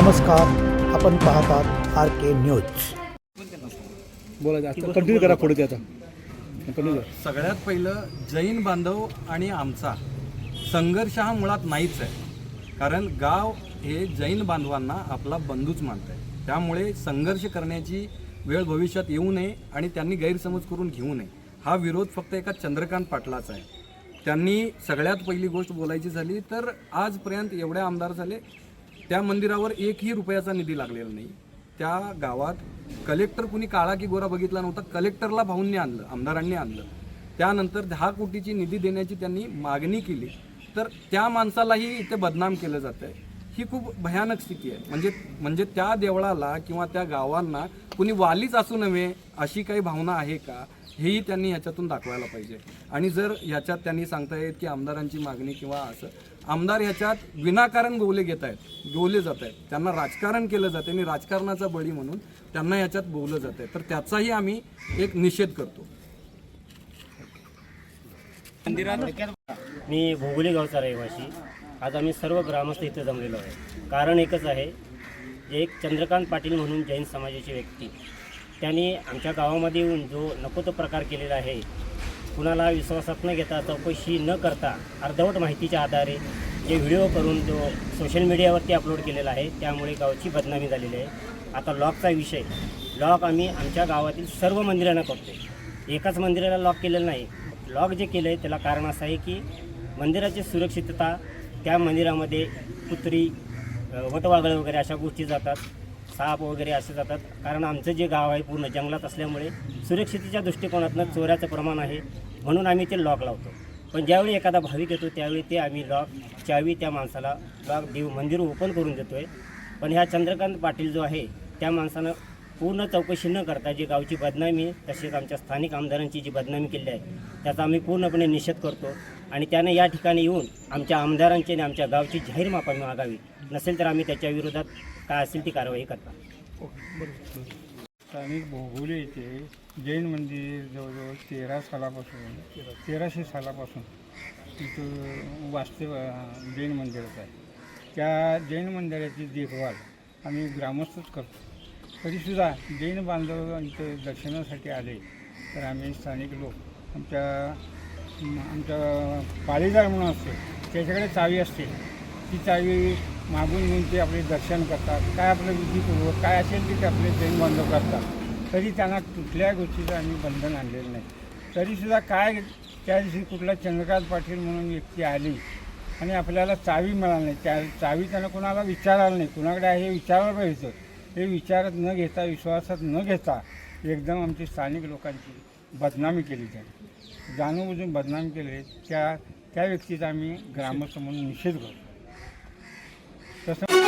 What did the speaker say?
नमस्कार, आपण पाहतात आर के न्यूज. बोला कंटिन्यू करा पुढे आता कंटिन्यू. सगळ्यात पहिलं जैन बांधव आणि आमचा संघर्ष हा मुळात नाहीच आहे, कारण गाव हे जैन बांधवांना आपला बंधूच मानत आहे. त्यामुळे संघर्ष करण्याची वेळ भविष्यात येऊ नये आणि त्यांनी गैरसमज करून घेऊ नये. हा विरोध फक्त एका चंद्रकांत पाटलाचा आहे. त्यांनी सगळ्यात पहिली गोष्ट बोलायची झाली तर आजपर्यंत एवढे आमदार झाले, त्या मंदिरावर एकही रुपयाचा निधी लागलेला नाही. त्या गावात कलेक्टर कुणी काळा की गोरा बघितला नव्हता. कलेक्टरला भाऊंनी आणलं, आमदारांनी आणलं. त्यानंतर 10 कोटीची निधी देण्याची त्यांनी मागणी केली, तर त्या माणसालाही इथे बदनाम केलं जातं आहे. ही खूप भयानक स्थिती आहे. म्हणजे त्या देवळाला किंवा त्या गावांना कुणी वालीच असू नये अशी काही भावना आहे का, हेही त्यांनी ह्याच्यातून दाखवायला पाहिजे. आणि जर ह्याच्यात त्यांनी सांगतायत की आमदारांची मागणी किंवा असं, आमदार ह्याच्यात विनाकारण गोवले जात आहेत. त्यांना राजकारण केलं जाते आणि राजकारणाचा बळी म्हणून त्यांना ह्याच्यात बोललं जात आहे. तर त्याचाही आम्ही एक निषेध करतो. मी भोगोली गावचा रहिवासी. आज आम्ही सर्व ग्रामस्थ इथे जमलेलो आहे. कारण एकच आहे, एक चंद्रकांत पाटील म्हणून जैन समाजाची व्यक्ती, त्यांनी आमच्या गावामध्ये येऊन जो नको तो प्रकार केलेला आहे, कुणाला विश्वासात न घेता, चौकशी न करता, अर्धवट माहितीच्या आधारे जे व्हिडिओ करून जो सोशल मीडियावरती अपलोड केलेला आहे, त्यामुळे गावची बदनामी झालेली आहे. आता लॉकचा विषय, लॉक आम्ही आमच्या गावातील सर्व मंदिरांना करतो. एकाच मंदिराला लॉक केलेलं नाही. लॉक जे केलं आहे त्याला कारण असं आहे की मंदिराची सुरक्षितता, त्या मंदिरामध्ये कुत्री, वटवाघळं वगैरे अशा गोष्टी जातात, साप वगैरे असे जातात. कारण आमचं जे गाव आहे पूर्ण जंगलात असल्यामुळे सुरक्षितेच्या दृष्टिकोनातून चोऱ्याचं प्रमाण आहे, म्हणून आम्ही ते लॉक लावतो. पण ज्यावेळी एखादा भाविक येतो त्यावेळी ते आम्ही लॉक चावी त्या माणसाला लॉक देऊ, मंदिर ओपन करून देतो आहे. पण ह्या चंद्रकांत पाटील जो आहे त्या माणसानं पूर्ण चौकशी न करता जी गावची बदनामी, तसेच आमच्या स्थानिक आमदारांची जी बदनामी केली आहे, त्याचा आम्ही पूर्णपणे निषेध करतो. आणि त्याने या ठिकाणी येऊन आमच्या आमदारांची आणि आमच्या गावची जाहीर माफी मागावी. नसेल तर आम्ही त्याच्या विरोधात काय असेल ती कारवाई करतो. स्थानिक भोगोली येथे जैन मंदिर जवळजवळ 1300 सालापासून तिथं वास्तव जैन मंदिराचं आहे. त्या जैन मंदिराची देखभाल आम्ही ग्रामस्थच करतो. तरीसुद्धा जैन बांधव इथं दर्शनासाठी आले तर आम्ही स्थानिक लोक आमच्या पाळीदार म्हणून असते, त्याच्याकडे चावी असते, ती चावी मागून घेऊन ते आपले दर्शन करतात. काय आपलं विधीपूर्वक काय असेल ते आपले जैन बांधव करतात. तरी त्यांना कुठल्या गोष्टीचं आम्ही बंधन आणलेलं नाही. तरीसुद्धा काय त्या दिवशी कुठला चंद्रकांत पाटील म्हणून व्यक्ती आली आणि आपल्याला चावी मिळाली नाही. त्या चावी त्यांना कोणाला विचारायला नाही, कुणाकडे आहे हे विचारायला पाहिजे. हे विचारत न घेता, विश्वासात न घेता एकदम आमची स्थानिक लोकांची बदनामी केली. त्यांनी जाणूनबुजून बदनामी केली. त्या व्यक्तीचा आम्ही ग्रामस्थ म्हणून निषेध करतो. तसं